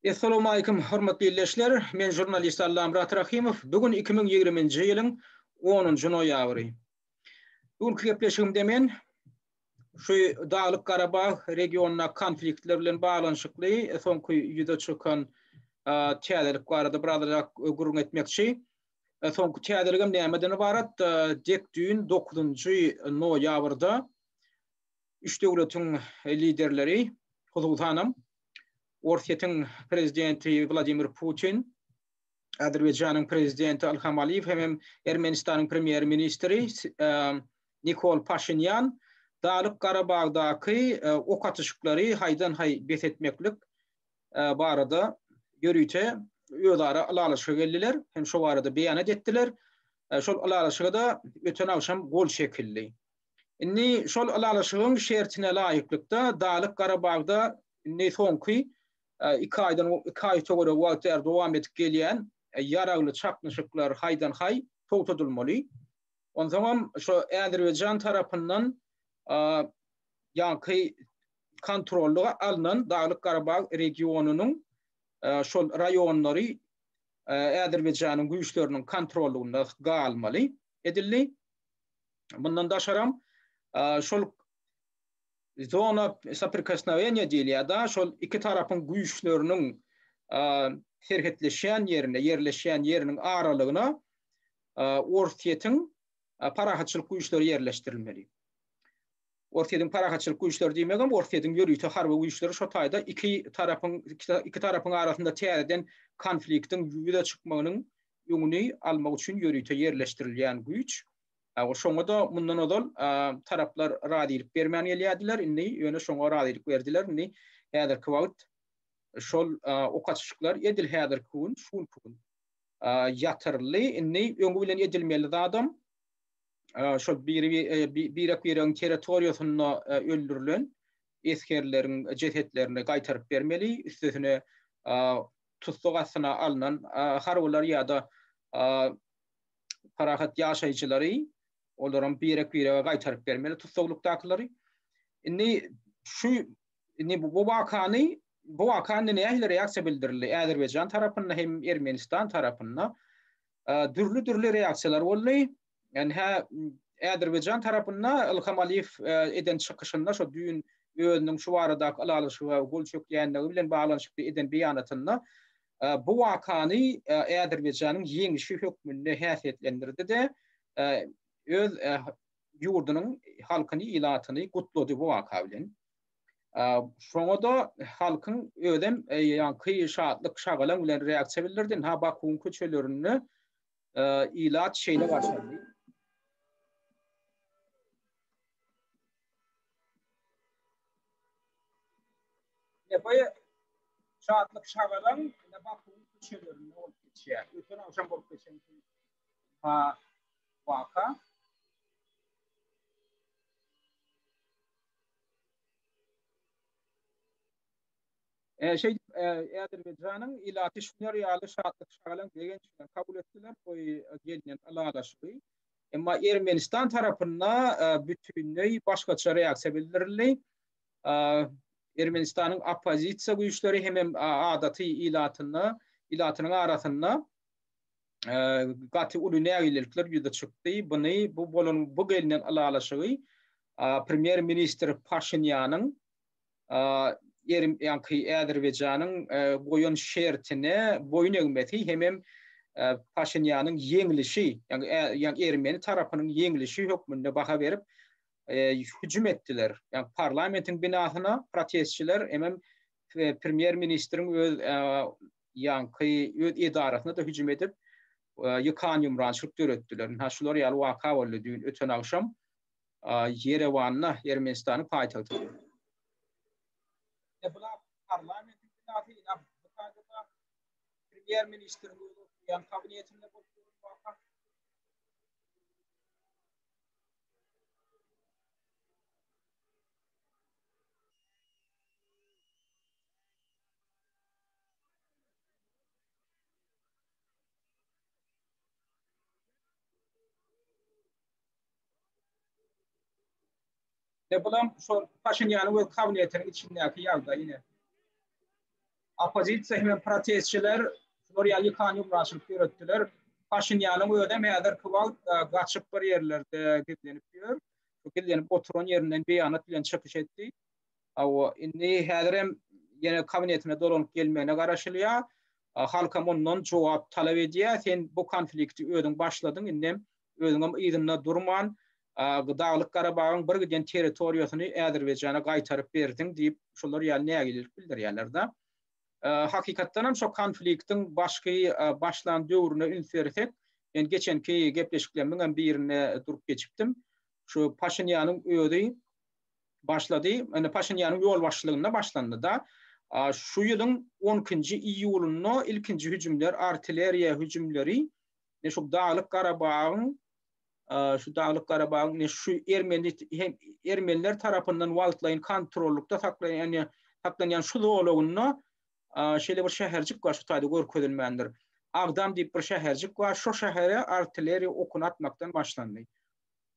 Assalamu alaikum, hörmetli izleyijiler. Men jurnalist Allam Murat Rahimov. Bugün 2020-nji ýylyň 10-njy noýabry. Bugünkü gepleşigimde men şu Dağlyk Garabag regionuna konfliktler bilen baglanyşykly soňky ýüze çykan täzelik barada birazajak gurrun etmekçi. Soňky täzeligim nämeden ibarat? Dekdüýün 9-njy noýabrda üç döwletiň liderleri Huzutanam Orsiýetiň prezidenti Vladimir Putin, Azerbaýjanyň prezidenti Ilham Aliýew hem Ermenistanyň premier ministri Nikol Pashinyan Dağlyk Garabagdaky ok atışyklary haýdan-haý besetmeklik barada görüýte öýdara alalyşyga geldiler. Hem şo barada beýan etdiler. Şol alalyşyga da öten akşam gol çekildi. Inni şol alalyşygyň şertine laýyklykda Dağlyk Garabagda ne soňky 2 ay tögere wagtlar dowam edip gelýän ýaragly çaknyşyklar haýdan-haý togtadylmaly. Ondan şo Azerbaýjan tarapyndan ýa-ni kontrollyga alynan Dağlyk Garabag regionunyň şol raýonlary Azerbaýjanyň güýçleriniň kontrolünde galmaly edildi. Bundan daşaram şol zona sopрикосновения diýilýär. Şol iki tarapyň güýçleriniň serhetleşýän ýerine, yerleşýän ýeriniň aralygyna Orsiýetiň parahatçylyk güýçleri yerleşdirilmeli. Orsiýetiň parahatçylyk güýçleri diýmegem, Orsiýetiň ýörüýte harby güýçleri şo taýda iki tarapyň arasynda täzeden konfliktiň ýüze çykmagynyň ýöňüni almak üçin ýörüýte yerleşdirilýän güýç. Şoňa da mundan odal taraplar radylyk bermän gelýärdiler. Inni ýöne şoňa radylyk berdiler. Inni häzirki wagt şol ok atışyklar edil häzirki gün şol gün ýatyrly. Inni öňe bilen edilmeli adam şol bir territoriýasyna öldürilen eskerleriň jesetlerini gaýtaryp bermeli. Üstesine tutsagyna alynan harbylar ýa-da parahat ýaşaýjylary olaram bir gaýtaryp bermeli tutsaglykdakylary. Inni bu wakany nähili reaksiýa bildirildi Azerbaýjan tarapyndan hem Ermenistan tarapyndan türlü reaksiýalar boldy. Yani Azerbaýjan tarapyndan Ilham Aliýew eden çykyşynda şo düýün özüniň şu baradaky alalyşyga gol çökýänligi bilen baglanyşykly eden beýanatynda bu wakany Azerbaýjanyň ýeňişi hökmünde häsiýetlendirdi de öz ýurdunyň halkyny ilatyny gutlady bu waka bilen. Şoňa da halkyň ödem ýa-ni şadlyk şagalan bilen reaksiýa bildirdi. Bakuň köçelerini ilat şeýle başlandy. Näme şadlyk şagalan bakuň köçelerini olup geçýär. Öten akşam bolup geçen waka Azerbaýjanyň ilaty şunlar ýaly şadlyk şagalan degen kabul etdiler. Oy gelinen alalaşy. Emma Ermenistan tarapyndan bütünlüği başgaça reaksiýa bildirildi. Ermenistanyň opozisiýa güýçleri hem adaty ilatynyň arasynda gaty uly nägilikler ýüze çykdy. Bu gelinen alalaşy premier minister Pashinyanyň Azerbaýjanyň goýun şertine boyun egmesi hem Pashinyanyň ýeňlişi, ýani Ermeni tarapynyň ýeňlişi hökmünde baha berip hüjüm etdiler. Yani parlamentin binasyna protestçiler hem premier ministriň öz öz idarasyna da hüjüm edip ýykan ýumrançylyk töretdiler. Şular ýaly waka boldy düýün öten akşam Yerewanda, Ermenistanyň paýtagty. Bular parlamentin binasyna premier ministriň ýa kabinetinde bolýan waka. Bulam şol Pashinyanyň öz kabinetiniň içindäki ýagdaý ine. Opozisiya hem protestçiler Florial yıkanı uğraşıp yürüttüler. Paşinyan'ın ödemeyedir kıval kaçıp bir yerlerde gizlenip diyor. Gizlenip oturan yerinden beyanat bilen çıkış etti. O inni häzirem yine kabinetine dolanıp gelmeyene garaşılıyor. Halka ondan cevap talep ediyor. Sen bu konflikti ödün başladın. Innem ödüňem ýygyna durman, Dağlyk Garabagyň bir giden territoriýasyny Äzerbeýjana gaýtaryp berdiň diýip şolar ýaly nägilip bildirýärler da. Hakykatdan hem şu konfliktin başlan döwrüne ünsersek, ben geçenki gepleşiklerimden birine durup geçipdim. Şu Paşinyan'ın öýüdi başladı. Yani Paşinyan'ın yol başlığına başlandı da. Şu yılın 12. iyulunda ilkinci hücumlar, artilleriya hücumları ne şu Dağlık Qarabağın ne şu Ermeniler tarafından Waldlayın kontrollükte taklayan şu doğuluğuna şöyle bir şehircik var, şu tadı görközülmendir. Ağdam deyip bir şehircik var, şu şehire artilleriya okun atmaktan başlandı.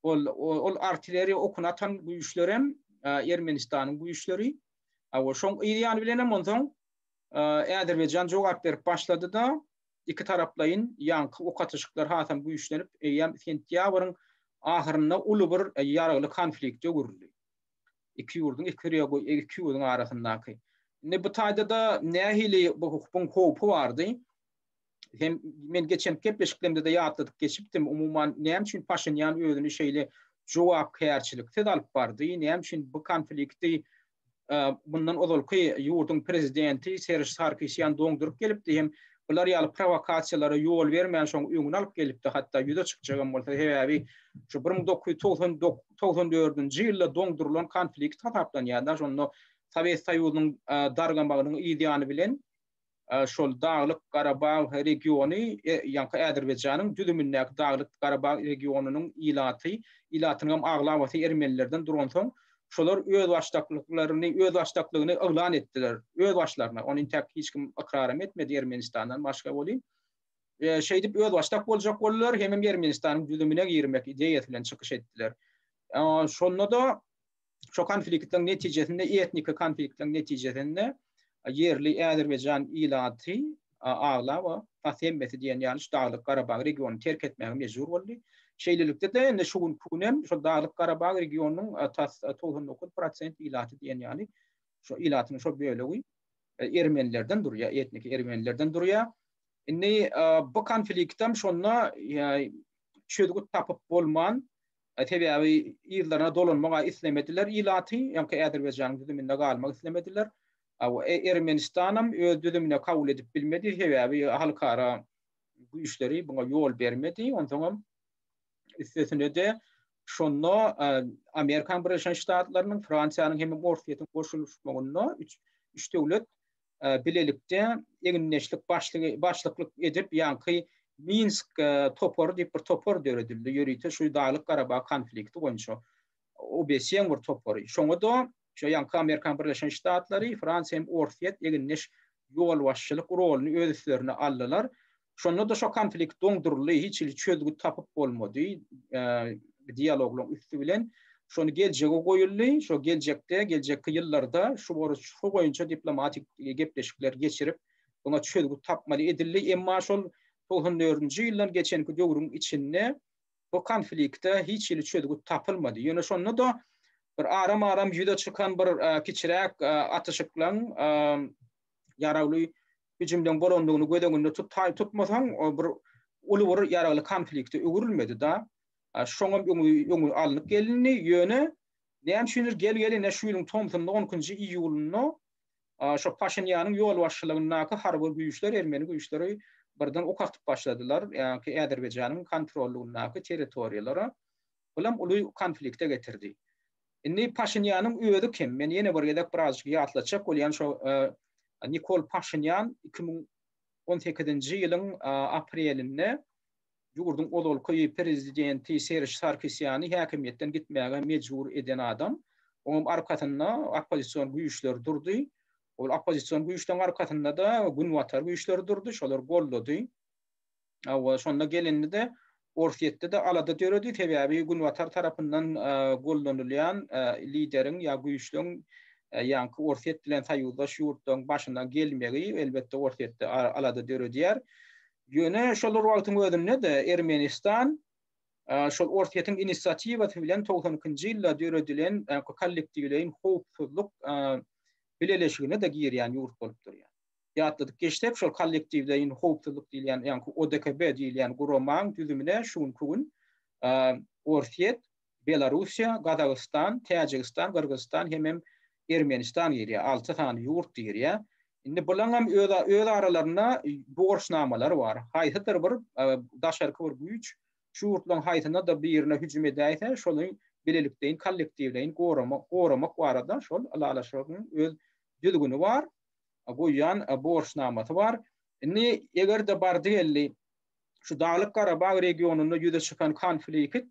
Ol artilleriya okun atan bu işlerem Ermenistan'ın bu işleri. Şoň ýa-ni bilenem ondan Äzerbeýjan jogap berip başlady da iki taraplayın ýanky ok atyşyklar hatam bu işlenip ýa sentýabryň ahyryna uly bir ýaraly konflikt ýögürildi. İki ýurdun arasyndaky. Ne bu taýda da nähili bu hukukun howpy bardy. Hem men geçen gepleşiklerimde de ýatladyk geçipdim. Umumyň näme üçin Paşinyan öýüni şeýle jogap kärçilikde alyp bardy. Näme üçin bu konflikti bundan ozalky ýurdun prezidenti Serj Sarkisyan doňdurup gelipdi. Hem bular ýaly provokasiýalara ýol bermän şoň öňüne alyp gelipdi. Hatda ýüze çykjagam bolsa hebebi şu 1994-nji ýylda doňdurulan konflikt taplanýanda şonu Sowet Soýuzynyň dargamagynyň ideýany bilen şol Dağlyk Qarabağ regiony ýa-ni Äzerbeýjanyň düdümindäki Dağlyk Qarabağ regionunyň ilatyny aglawaty Ermenilerden duran soň şolar öz başlyklygyny elan etdiler. Öz başlaryna. Onu tek hiç kim ikrar etmedi Ermenistandan başga boly. Şey dip öz başlak boljak bollar hem Ermenistanyň düdümine girmek ideýasy bilen çykyş etdiler. Şonda da şu konfliktin netijesinde etnik konfliktin netijesinde yerli Äzerbeýjan ilaty aglawa tasemmeti diýen ýaly Dağlyk Qarabağ regionuny terk etmäge mejbur boldy. Şeýlelikde de ne şugun kunem şu Dağlyk Qarabağ regionunyň 99% ilaty diýen ýaly şu ilatyny şu bölegi Ermenilerden durýar, etnik Ermenilerden durýar. Indi bu konfliktden şonna çözgü tapyp bolman tebiäbi ýyllarına dolanmaga islemediler ilaty, ýa-ni Äzerbeýjanyň düdüminde galmak islemediler. Ermenistanam öz düdümine kabul edip bilmedi, tebiäbi halkara bu işleri buna ýol bermedi. Ondan istesinde de şonda Amerikan Birleşik Ştatlarynyň, Fransiýanyň hem Orsiýetin goşulmagyna üç döwlet bilelikde eginleşlik başlyklyk edip ýa-ni Minsk topor diýip bir topor döredildi. Ýörüýte şu Dağlyk Qarabağ konflikti boýunça OBS-ň bir topory. Şoňa da şu ýa-ni Amerikan Birleşik Ştatlary, Fransiýa hem Orsiýet eginleş ýol başçylyk roluny öz üstlerine aldylar. Şonda da şu konflikt doňduruldy, hiç il çözgü tapyp bolmady. Dialoglaryň üstü bilen şonu geljege goýuldy. Şu geljekki ýyllarda şu boýunça diplomatik gepleşikler geçirip buna çözgü tapmaly edildi. Emma şol 94-nji ýyldan geçenki döwrüň içinde bu konfliktde hiç il çözgü tapylmady. Ýöne şonu da bir aram ýüze çykan bir kiçirek atyşyklaň ýaraly hüjümden borandygyny gödeginde tutmasaň bir uly bir ýaraly konflikti öwürilmedi da. Şoňa öňü alynyp gelindi ýöne näme üçin gelgeli şu ýylyň Tomsonda 10-njy iýulunda şu Paşinýanyň ýol başçylygyndäki harby güýçler Ermeni güýçleri birden ok atyp başladylar. Ýa-ni Äzerbeýjanyň kontrollündäki territoriýalara bilen uly konflikte getirdi. Indi Paşinýanyň öýüdi kim? Men ýene bir gedek birazjyk ýatlaçak bolýan şu Nikol Paşinyan 2018-nji ýylyň aprelinde ýurdun ozalky prezidenti Serj Sarkisyan häkimiýetden gitmäge mejbur eden adam. Onuň arkasynda opozisiýon güýçleri durdy. Ol opozisiýon güýçleriň arkasynda da günwatar güýçleri durdy. Şolar gollady. Şonda gelende de Orsiýetde de alada döredi. Tebiäbi günwatar tarapyndan gollanylýan lideriň ýa güýçleriň yankı orfiyet bilen taýulda şu ýurtdan başyndan gelmegi elbetde orfiyetde alady döredýär. Ýöne şolar wagtyň özünde de Ermenistan şol orfiyetin inisiatiwaty bilen 90-njy ýylda döredilen kollektiwleýin howpsuzlyk bileleşigine de girýän ýurt bolup durýar. Ýatladyk geçdep şol kollektiwleýin howpsuzlyk diýilen ýa-ni ODKB diýilen guramaň tüzümine şuň kugun orfiyet Belarusiya, Gazagystan, Täjikistan, Kyrgyzstan hemem Ermenistan girýär. 6 tany ýurt girýär. Indi bularym öz aralaryna borçnamalar bar. Haýsydyr bir daşarky bir güýç şu ýurtlaryň haýsyna da birine hüjüm edäýse, şonuň bilelikdeýin kollektiwleýin goramak barada şol alalaşygyň öz düzgüni bar. Goýan borçnamaty bar. Indi eger de bar diýildi şu Dağlyk Garabag regionunda ýüze çykan konflikt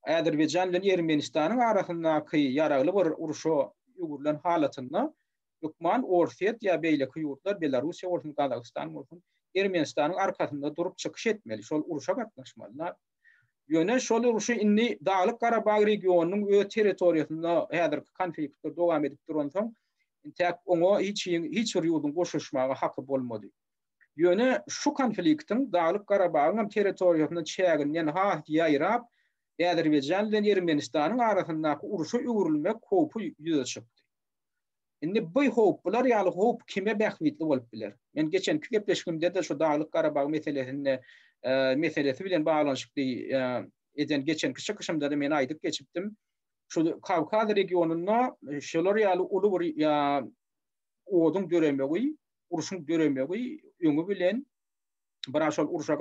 Azerbaýjan bilen Ermenistanyň arasyndaky ýaragly bir uruşa ýugurlan halatynda Ükman orfiyet ya beýleki ýurtlar Belarusiya bolsun, Kazakstan bolsun, Ermenistanyň arkasynda durup çykyş etmeli, şol uruşa gatnaşmalylar. Ýöne şol uruşy indi Dağlyk Garabag regionunyň öz territoriýasynda häzirki konfliktler dowam edip duran soň, tek oňa hiç bir ýurdun goşuşmagy haky bolmady. Ýöne şu konfliktiň Dağlyk Garabagyň territoriýasynda çäginen ýaýrap Azerbaýjan bilen Ermenistanyň arasyndaky uruşa ýugurulmak howpy ýüze çykdy. Indi bu howplar ýaly howp kime bähwitli bolup biler. Men geçenki gepleşigimde de şu Dağlyk Garabag meselesi bilen baglanşykly eden geçenki çykyşymda da men aýdyp geçipdim. Şu Kavkaz regionunda şolar ýaly uly bir oduň döremegi, uruşyň döremegi öňü bilen bir şol uruşa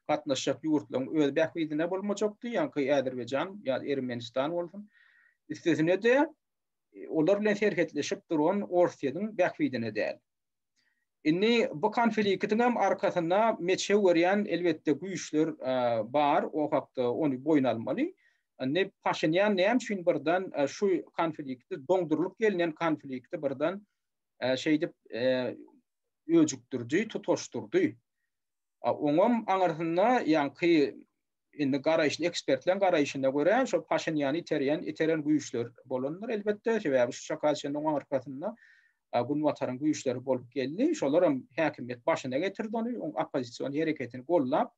gatnaşjak ýurtlaryň öz bähwitine bolmajakdy, ýa-ni Azerbaýjan ýa Ermenistan bolsun. Üstesine de olar bilen herketleşip duran orfiýetin bähwitine däl. Indi bu konfliktiň hem arkasynda meçe görýän elbetde güýçler bar, o hakda onu boýun almaly. Ne Paşinyan näme üçin birden şu konflikti doňdurulyp gelinen konflikti birden şeýdip öjükdirdi, tutuşdurdy. Oňam aňarsynda ýa-ni indi garaýşly ekspertler garaýşyna görä şo Paşinyany iteren güýçler bolanlar elbetde sebäbi şu şakasynyň arkasynda Gunwataryň güýçleri bolup geldi. Şolar hem häkimet başyna getirdi ony, oppozisiýon hereketini gollap.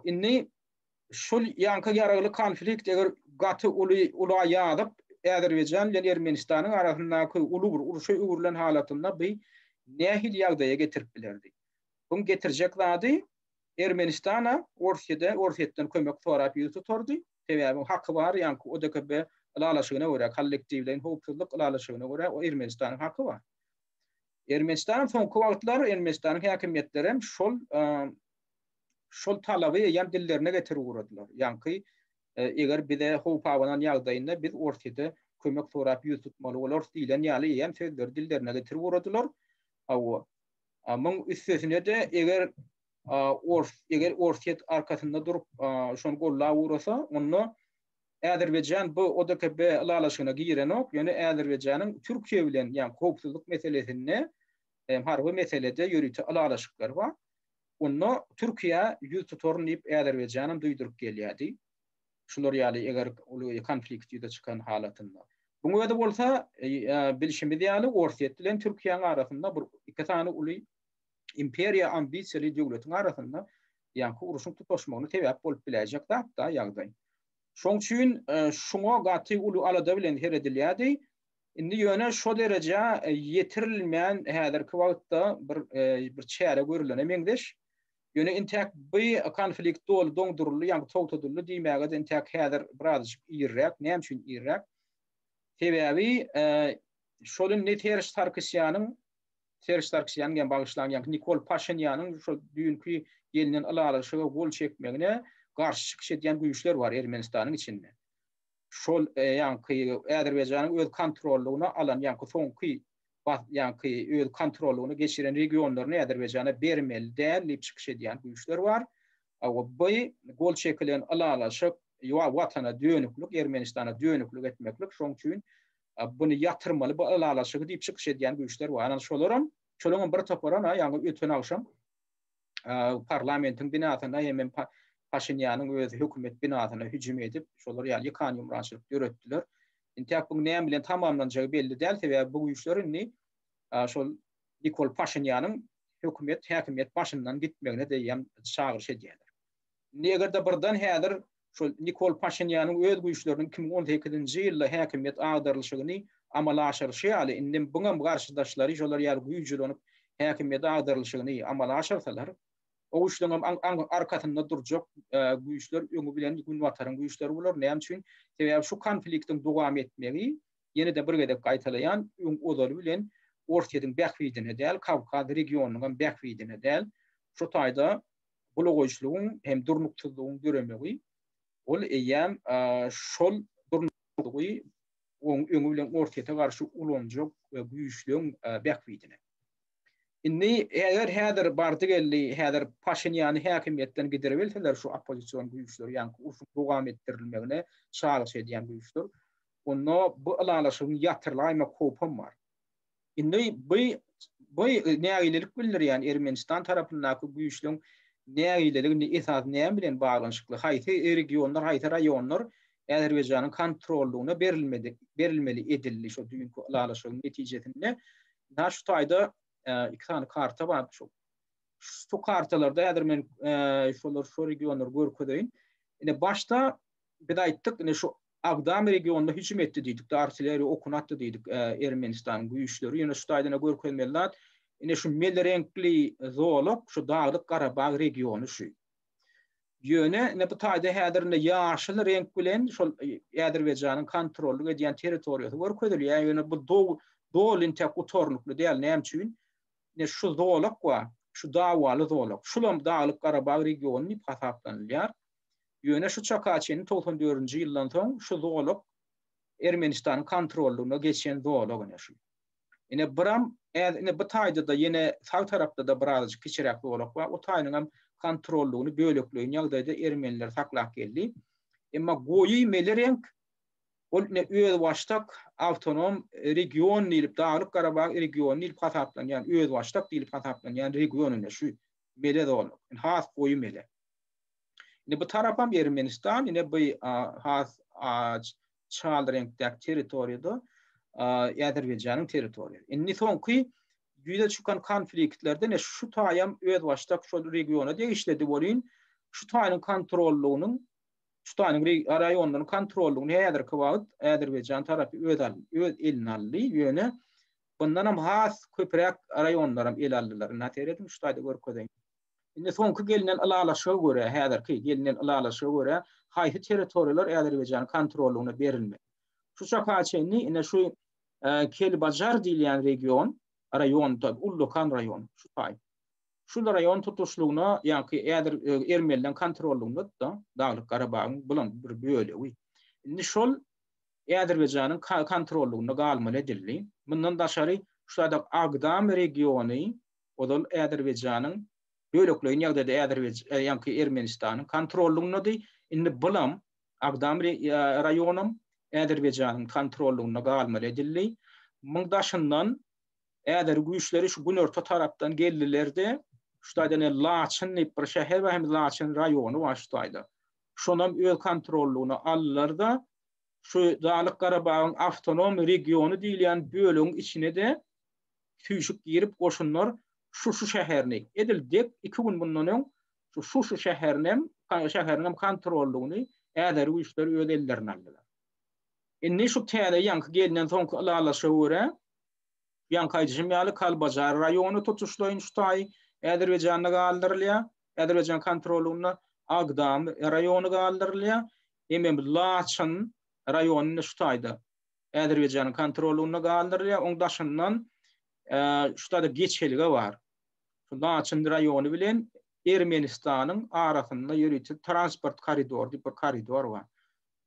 Indi şol ýanky ýaragly konflikt eger gaty uly ýadyp Azerbaýjan bilen Ermenistanyň arasyndaky uly bir uruşa ýugurlan halatynda bu nähil ýagdaýa getirip bilerdi. Bunu getirjek zady Ermenistana orfiýetden kömek sorap ýüze tuturdy. Sebäbi haky bar, ýa-ni ODKB alalaşygyna görä, kollektiwleýin howpsuzlyk alalaşygyna görä o Ermenistanyň haky bar. Ermenistanyň soňky wagtlar Ermenistanyň häkimetleri şol talaby ýa dillerine getirip guradylar. Ýa-ni eger bize howp awanan ýagdaýynda biz orfiýetde kömek sorap ýüze tutmaly bolar diýilen ýaly ýa sözler dillerine getirip guradylar. Amyň üstesine de eger orfiýet arkasynda durup şonu gollap urasa, onu Azerbaýjan bu ODKB alalaşygyna girenok, ýöne Azerbaýjanyň Türkiýe bilen ýa-ni howpsuzlyk meselesinde harby meselede ýürüti alalaşyklar bar. Onu Türkiýe ýüz tutaryn diýip Azerbaýjanyň duýdurup gelýärdi. Şular ýaly eger uly konflikt ýüze çykan halatynda. Buňa da bolsa bilişimiz ýaly orfiýet bilen Türkiýanyň arasynda bir iki tane uly imperiýa ambisiýaly döwletiň arasynda ýa-ni uruşyň tutuşmagyny sebäp bolup biläjek da ýagdaý. Şoň üçin şoňa gaty uly alada bilen heredilýärdi. Indi ýöne şo derejä ýetirilmeýän häzirki wagtda bir çäre görülen emengdeş. Ýöne intek bu konflikt doňduruldy, ýa-ni togtadyldy diýmäge de intek häzir birazjyk ýerrek, näme üçin ýerrek? Sebäbi şolun Terş Sarkisyan'ın gen bagışlanan Nikol Paşinyan'ın şu dünkü gelinen alalaşyga gol çekmegine garşy çykyş edýän güýçler bar Ermenistanyň içinde. Şol ýa-ni Azerbaýjanyň öz kontrollugyna alan ýa-ni soňky ýa-ni öz kontrollugyny geçiren regionlaryny Azerbaýjana bermeli däl diýip çykyş edýän güýçler bar. Bu gol çekilen alalaşyk watana dönüklik, Ermenistana dönüklik etmeklik, şoň üçin bunu ýatyrmaly, bu alalaşygy diýip çykyş edýän güýçler bar. Ana şolaram, şolaryň bir toparan ýa-ni ötün akşam parlamentiň binasyna hem Paşinyan'ın öz hökümet binasyna hüjüm edip şolar ýaly ýykan ýumrançylyk döretdiler. İntek bu näme bilen tamamlanacağı belli değil ve bu güýçlerini şol Nikol Paşinyan'ın häkimet başyndan gitmegine diýen çağırış edýärler. Näger de birden häzir şol Nikol Paşinyan'ın öz güýçlerini 2018-nji ýylda häkimet agdarylşygyny amala aşyrşy ýaly indim buňam garşydaşlary şolar ýaly güýjülenip häkimet agdarylşygyny amala aşyrsalar o güýçlerin arkasynda durjak güýçler öňü bilen gün wataryň güýçleri bolar. Näme üçin? Sebäbi şu konfliktiň dowam etmegi ýene-de bir gedek gaýtalaýan olar bilen Ortaýyň bähwidine däl, Kavkaz regionunyň bähwidine däl. Şu taýda bulagoýçlygyň hem durnukçylygyň göremegi ol eýem şol durnukçylygy öňü bilen ortaýa garşy ulanjak güýçlüň bähwidine. Indi eger häzir bardy geldi, häzir Paşinýany häkimetden giderip elseler şu opozisiýon güýçleri, ýani usul dowam etdirilmegine çağırış edýän güýçler, onu bu alalaşygyň ýatyrlaýma kopam bar. Indi bu nägilelik bildirýän Ermenistan tarapyndaky güýçlüň nägileligini esas näme bilen baglanşykly? Haýsy regionlar, haýsy raýonlar Azerbaýjanyň kontrollugyna berilmeli edildi şu düňkü alalaşygyň netijesinde. Şu taýda iki tane karta var. Şu kartalarda eğer men şu regionlar görkedeyin. Yine başta bir de ayttık yine şu Agdam regionunda hücum etti dedik. Artilleri okunattı dedik Ermenistan güýçleri. Yine şu taýda görkedenler yine şu melrenkli zoolog şu Dağlık Karabağ regionu şu. Yöne ne bu taýda häzirinde ýaşyl renk bilen şu Azerbaýjanyň kontrolly edýän territoriýasy görkedelýär. Yöne bu doğul interkutorluklu diýil näme üçin? Ne şu zoolog wa şu dawaly zoolog. Şulam Dağlyk Karabağ regionuny hasaplanýar. Ýöne şu Çakaçyny 94-nji ýyldan soň şu zoolog Ermenistanyň kontrollugyna geçen zoolog şu. Ine biram ine bu taýda da ýene sağ tarapda da birazjyk kiçirek zoolog bar. O taýnyň kontrollugyny bölekleýän ýagdaýda ermeniler saklap geldi. Emma goýy melerenk ol ne öz baştak awtonom region diýip Dağlyk Karabağ regionu diýip hasaplanýan, öz baştak diýip hasaplanýan regionuny şu mele zoolog. Has goýy mele. Ne bu tarapam Ermenistan, ne bu has çaldrenkdäki territoriýada Azerbaýjanyň territoriýasy. Indi soňky ýüze çykan konfliktlerde ne şu taýam öz baştak şu regiona diýişledi bolýan, şu taýyň kontrollugynyň şu taýyň raýonlaryň kontrollugyny häzir kybawut Azerbaýjan tarapy öz eline aldy. Ýöne bundan hem has köprek raýonlaryň el aldylar. Näteredim şu taýda görkedeň. Indi soňky gelinen alalaşyga görä, häzirki gelinen alalaşyga görä haýsy territoriýalar Azerbaýjanyň kontrollugyna berilmeli. Şu Çakaçyny ine şu Kelbajar diýilen region, raýon da Ullukan raýon şu taý. Şu raýon tutuşlugyna ýa-ni Ermenilerin kontrollugyna da Dağlyk Karabağyň bilen bir bölegi. Indi şol Azerbaýjanyň kontrollugyna galmaly edildi. Bundan daşary şurada Agdam regiony odal Azerbaýjanyň bölekleýän ýagdaýda ýa-ni Ermenistanyň kontrollugyna dy. Indi bilam Agdam raýonum Azerbaýjanyň kontrollugyna galmaly edildi. Muňdaşyndan eğer güýçleri şu günorta tarapdan geldiler şu taýda Laçyn bir şäher we hem Laçyn raýony var şu taýda. Şonam öz kontrollugyna aldylar da şu Dağlyk Karabağyň awtonom regionu diýilen bölüň içine de tüýşük girip goşunlar şu şäherni edildi. 2 gün bundan öň şu şähernem kontrollugyny eğer güýçleri öz ellerine aldylar. Indi şu täze ýanky gelinen soňky alalaşa görä Ýankaýjym ýaly Kalbajar raýony tutuşlaýyn şu taý Azerbaýjanyna galdyrylýar. Azerbaýjan kontrollugyna Agdam raýony galdyrylýar. Hem Laçyn raýonyny şu taýda Azerbaýjanyň kontrollugyna galdyrylýar. Oňdaşyndan şu taýda geçeligi bar. Şu Laçyn raýony bilen Ermenistanyň arasynda ýürüýän transport koridory diýip bir koridor bar.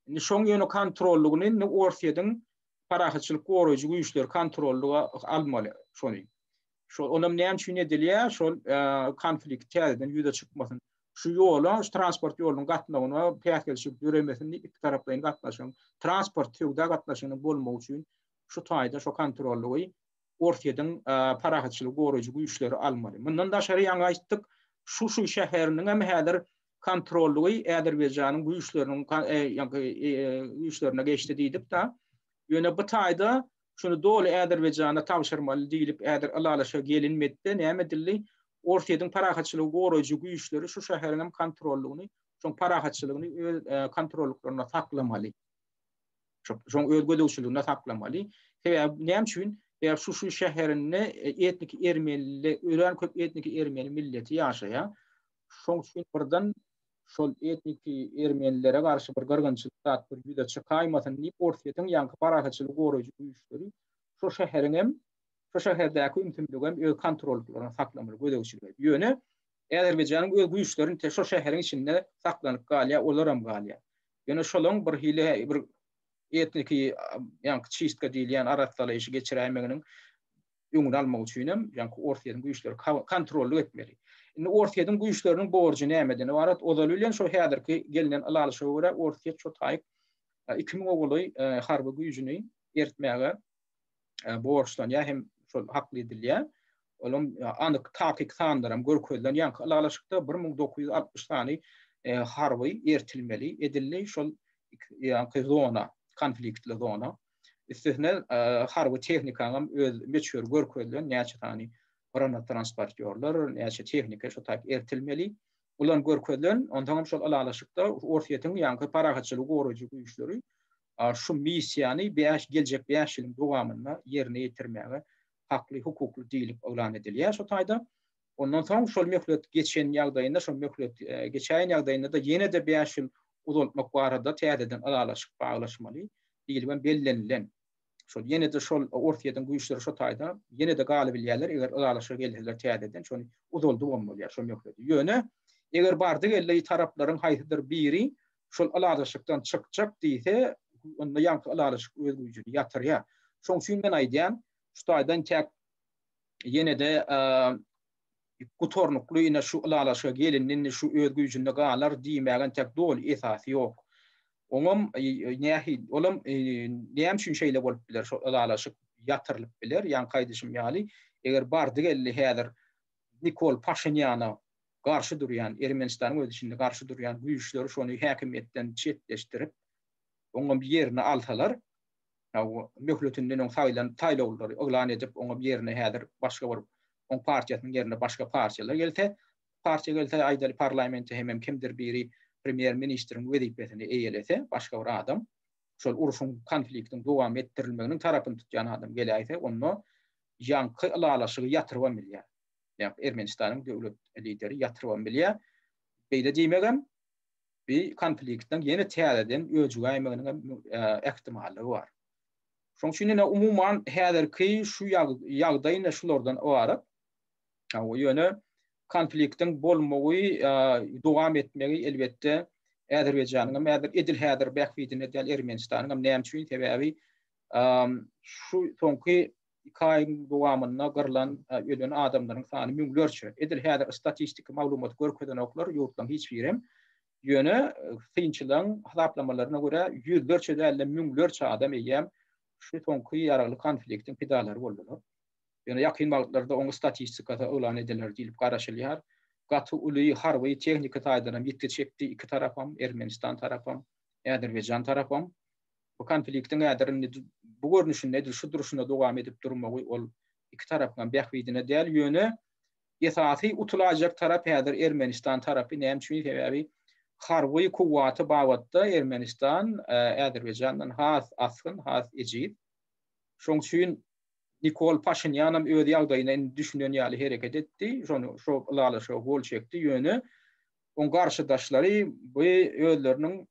Indi şoň ýöne kontrollugyny ortaýadan parahatçılık goraýjy güýçler kontrolluga almaly şonu. Şu onam näme üçin edilýär? Şol konflikt täzeden ýüze çykmasyn. Şu ýola, şu transport ýolunyň gatnagyna pähkelşik ýöremesin iki taraplaryň gatnaşygyny, transport ýolda gatnaşygyny bolmagy üçin şu taýda şu kontrollugy ortaýadan parahatçılık goraýjy güýçleri almaly. Mundan daşary ýa-ni aýtdyk, şu şäheriniň hem häzir kontrollugy Azerbaýjanyň güýçleriniň güýçlerine geçdi diýdik da. Yöne bu tayda şunu dolu Azerbaycan'a tavşırmalı deyilip eğer alalaşa gelinmedi näme dilli ortadan parahatçılığı gorucu güýçleri şu şäheriniň kontrollugyny, şoň parahatçylygyny kontrolluklaryna saklamaly. Şoň öz gödegçiligine saklamaly. Näme üçin? Eğer şu şäherinde etnik ermeniler, ölen köp etnik ermeni milleti ýaşaýar. Şoň üçin birden şol etnik ermenilere garşy bir gyrgynçylyk zat bir ýüze çykaýmasyn diýip ortadan ýanky parahatçylyk gorujú güýçleri şu şäheriniň şu şäherdäki ümtümlügem öz kontrolklaryna saklamaly gödegçilik. Ýöne Azerbaýjanyň öz güýçlerini şu şäheriň içinde saklanyp galýar, olaram galýar. Ýöne şolaň bir hile bir etnik ýanky çystka diýilýän aratsalaýyşy geçiräýmeginiň ýöňüni almak üçin hem ýanky ortadan güýçleri kontrolly etmeli. Indi ortadan güýçleriniň borjy nämeden ibaret? Ozal bilen şu häzirki gelinen alalyşa görä ortaya şu taýyp 2000 oguly harby güýjüni eritmäge borçlanýar hem şol hakly edilýär. Olam anyk takyk sandaram görkezlen ýanky alalyşykda 1960 sany harby ertilmeli edildi. Şol ýanky zona, konfliktli zona. Istihne harby tehnikanyň öz meçhur görkezlen näçe tany granat transportörler, näçe tehnika şu taýp ertilmeli. Ulan görkezlen ondan şol alalyşykda ortaýatyň ýanky parahatçylyk gorujú güýçleri şu missiýany geljek 5 ýylyň dowamynda ýerine ýetirmäge hakly, hukukly diýilip elan edilýär şu taýda. Ondan soň şol möhlet geçen ýagdaýynda, şol möhlet geçen ýagdaýynda da ýene de 5 ýyl uzatmak barada täzeden alalyşyk baglaşmaly diýilip bellenlen. Şol ýene de şol ortaýadan güýçleri şu taýda ýene de galyp bilýärler eger alalyşa gelýärler täzeden şonu uzaldy bolmaly şol möhlet. Ýöne eger bardy gelýär taraplaryň haýsydyr biri şol alalyşykdan çykjak diýse onda ýanky alalyşyk öz güýjüni ýatyrýar. Şoň üçin men aýdýan şu taýdan tek ýene de gutornukly ýene şu alalyşa gelinini şu öz güýjünde galar diýmägen tek dol esasy ýok. Oňam nähil olam näme üçin şeýle bolup biler şu alalyşyk ýatyrylyp biler ýani gaýdyşym ýaly eger bardy geldi häzir Nikol Paşinýana garşy durýan Ermenistanyň öz içinde garşy durýan güýçleri şonu häkimetden çetleşdirip oňa bir ýerine alsalar möhletinden oň taýlawlary elan edip oňa bir ýerine häzir başga bir oň partiýasynyň ýerine başga partiýalar gelse partiýa gelse aýdaly parlamentde hem kimdir biri premier ministriň wezipesini eýelese başga bir adam şol uruşyň konfliktiň dowam etdirilmeginiň tarapyny tutýan adam gelýärse onu ýanky alalyşygy ýatyryp bilýär. Ýa Ermenistanyň döwlet lideri ýatyryp bilýär. Beýle diýmegem bir konfliktden ýene täzeden öjügäýmeginiň ähtimaly bar. Şoň üçin umumyň häzirki şu ýagdaýyna şulardan owarak ýöne konfliktin bolmagy dowam etmegi elbetde Azerbaýjanyň mädir edil häzir bähwidine däl Ermenistanyň näme üçin sebäbi şu soňky 2 aýyň dowamyna gyrlan ölen adamlaryň sany müňlerçe edil häzir statistik maglumat görkezden oklar ýurtdan hiç birem ýöne kynçylygyň hasaplamalarına görä ýüzlerçe däl müňlerçe adam eýem şu soňky ýaraly konfliktiň pedalary boldular. Ýöne ýakyn wagtlarda oň statistikada elan ediler diýilip garaşylýar. Gaty uly harby tehnika taýdanam ýetişekdi iki tarapam Ermenistan tarapam Azerbaýjan tarapam bu konfliktiň ädirini bu görnüşinde şu duruşunda dowam edip durmagy ol iki tarapdan bähwidine däl ýöne esasy utulajak tarap häzir Ermenistan tarapy näme üçin sebäbi harby kuwaty bawatda Ermenistan Azerbaýjandan has asyn has ejid. Şoň üçin Nikol Paşinýan öz ýagdaýyna düşünen ýaly hereket etdi. Şonu şu alalyşa gol çekdi ýöne oň garşydaşlary bu özleriniň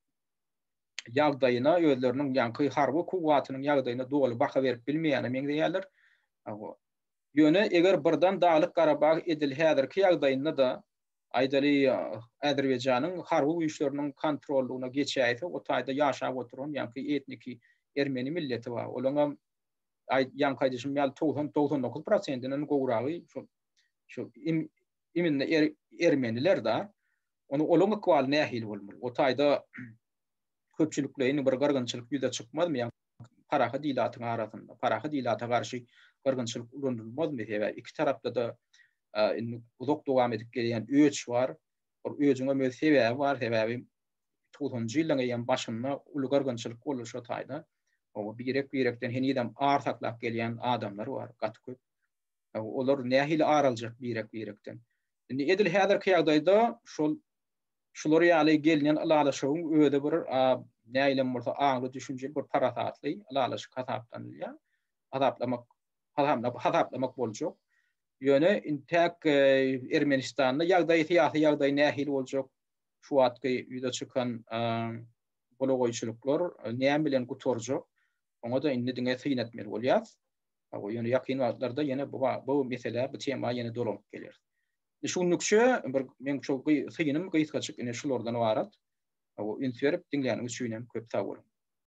ýagdaýyna, özleriniň ýanky harby kuwatynyň ýagdaýyna dogry baka berip bilmeýän meňde ýalar. Ýöne eger birden Dağlyk Garabag edil häzirki ýagdaýynda da aýdaly Azerbaýjanyň harby güýçleriniň kontrollugyna geçäýse o taýda ýaşap oturan ýanky etnik ermeni milleti bar. Olaňa ýan gaýdyşym ýaly 99%-iniň gowragy şu iminne ermeniler da onu olaňa kwal nähil bolmaly. O taýda köpçüliklerini bir gargynçylyk ýüze çykmazmy? Ýa paraha diýlatyň arasynda, paraha diýlata garşy gargynçylyk ulanylmazmy? Ýa iki tarapda da uzak dowam edip gelýän öç bar. O öçüňe me sebäbi bar, sebäbi 90-njy ýylyň ýan başynda uly gargynçylyk boluşy taýda O birekten henidem artaklap gelýän adamlar bar, gatköp. Olar nähili araljak birekten. Indi edil häzirki ýagdaýda şolar ýaly gelýän alalaşygyň öde bir näýlem bolsa aňly düşünjeli bir paratatly alalaş katapdanylýar. Hadaplamak boljak. Ýöne intek Ermenistanda ýagdaý nähili boljak. Şu atky ýüze çykan bologoýçylyklar näme bilen gutorjak. Oňa da indi diňe syýnatmer bolýar. Ýöne ýakyn wagtlarda ýene bu mesele, bu tema ýene dolanyp gelir. Şuňlukça men çok syýnym gyýtgaçyk ine şulardan barat. O inferip diňläriniz üçin köp sag bolun.